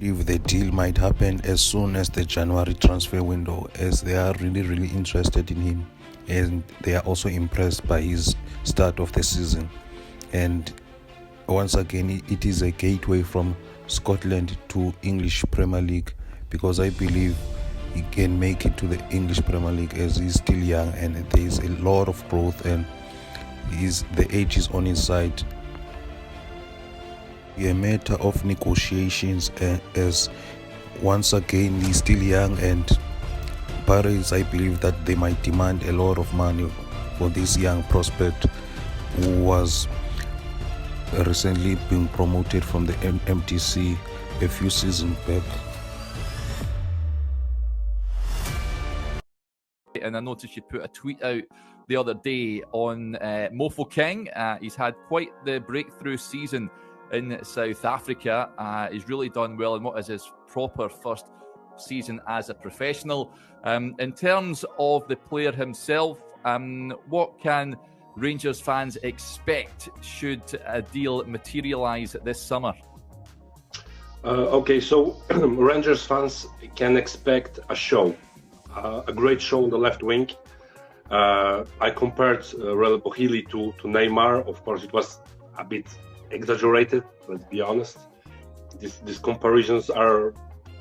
If the deal might happen as soon as the January transfer window, as they are really interested in him, and they are also impressed by his start of the season. And once again, it is a gateway from Scotland to English Premier League, because I believe he can make it to the English Premier League as he's still young and there is a lot of growth, and the age is on his side. A matter of negotiations, as once again he's still young, and Paris, I believe that they might demand a lot of money for this young prospect who was recently being promoted from the MTC a few seasons back. And I noticed you put a tweet out the other day on Mofokeng. He's had quite the breakthrough season in South Africa. He's really done well in what is his proper first season as a professional. In terms of the player himself, what can Rangers fans expect should a deal materialise this summer? Okay, so Rangers fans can expect a show, a great show on the left wing. I compared Rele to Neymar. Of course, it was a bit exaggerated, let's be honest. These comparisons are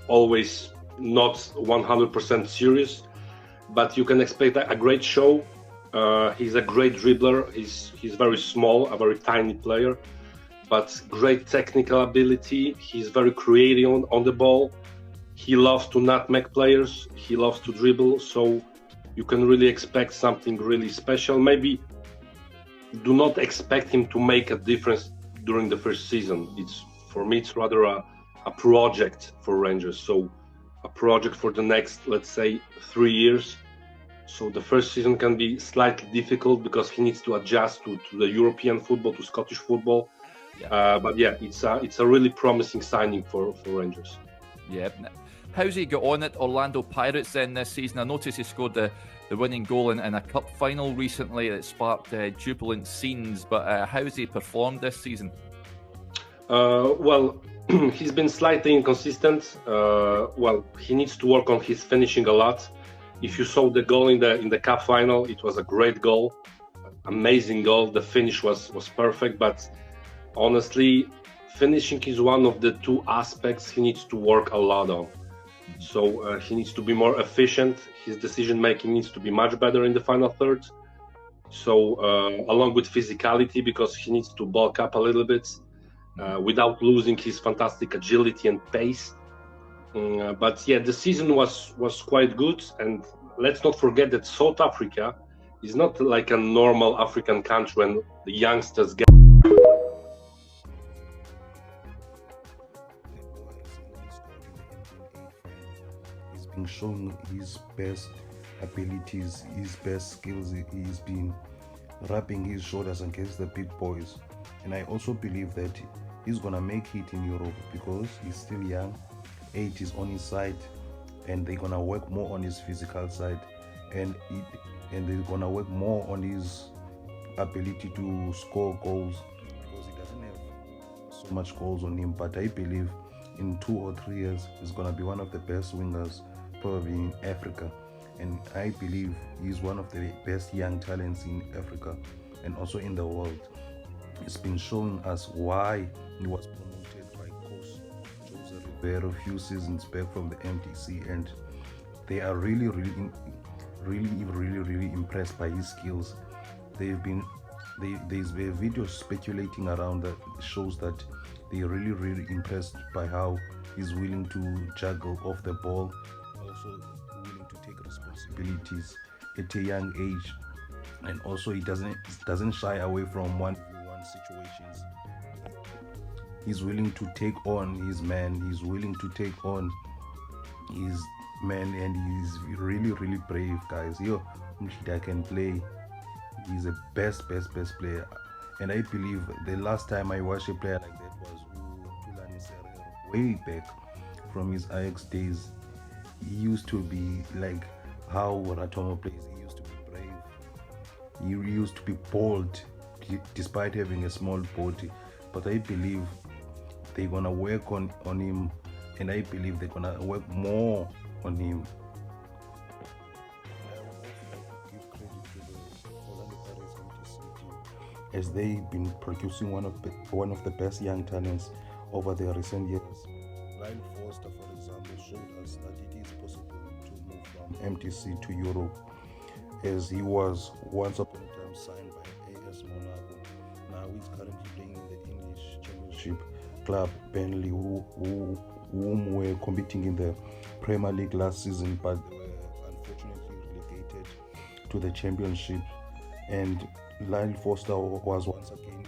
always not 100% serious, but you can expect a great show. He's a great dribbler. He's very small, a very tiny player, but great technical ability. He's very creative on the ball. He loves to nutmeg players. He loves to dribble. So you can really expect something really special. Maybe do not expect him to make a difference during the first season. For me, it's rather a project for Rangers. So a project for the next, let's say, 3 years. So the first season can be slightly difficult because he needs to adjust to the European football, to Scottish football. Yeah. But yeah, it's a really promising signing for Rangers. Yeah. How's he got on at Orlando Pirates then this season? I noticed he scored the winning goal in a cup final recently that sparked jubilant scenes, but how has he performed this season? Well, he's been slightly inconsistent. Well, he needs to work on his finishing a lot. If you saw the goal in the cup final, it was a great goal, amazing goal. The finish was perfect, but honestly, finishing is one of the two aspects he needs to work a lot on. So he needs to be more efficient. His decision making needs to be much better in the final third. So along with physicality, because he needs to bulk up a little bit without losing his fantastic agility and pace. But yeah, the season was quite good, and let's not forget that South Africa is not like a normal African country when the youngsters get. He's been showing his best abilities, his best skills. He's been rubbing his shoulders against the big boys, and I also believe that he's gonna make it in Europe because he's still young. Age is on his side, and they're gonna work more on his physical side, and they're gonna work more on his ability to score goals, because he doesn't have so much goals on him. But I believe in 2 or 3 years he's gonna be one of the best wingers probably in Africa, and I believe he's one of the best young talents in Africa and also in the world. It's been showing us why he was promoted by Coach a few seasons back from the MTC, and they are really impressed by his skills. There's a video speculating around that shows that they're really impressed by how he's willing to juggle off the ball, also willing to take responsibilities at a young age, and also he doesn't shy away from one-on-one situations. He's willing to take on his man. He's willing to take on his man, and he's really brave, guys. Mshida can play. He's a best player, and I believe the last time I watched a player like that was Tulani Serero, way back from his Ajax days. He used to be like how Ratomo plays. He used to be brave. He used to be bold, despite having a small body. But I believe they're gonna work on him and I believe they're gonna work more on him. I would also like to give credit to the Orlando Pirates MTC team, as they've been producing one of the best young talents over the recent years. Lyle Foster, for example, showed us that it is possible to move from MTC to Europe, as he was once upon a time signed by AS Monaco. Now he's currently playing in the English Championship club Burnley, whom were competing in the Premier League last season, but they were unfortunately relegated to the Championship. And Lyle Foster was once again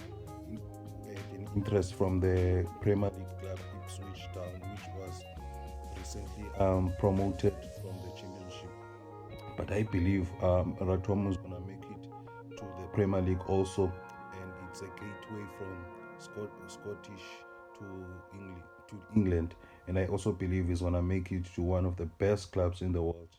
had an interest from the Premier League club Ipswich Town, which was recently promoted from the Championship. But I believe Ratom is going to make it to the Premier League also, and it's a gateway from Scottish to England. And I also believe he's going to make it to one of the best clubs in the world.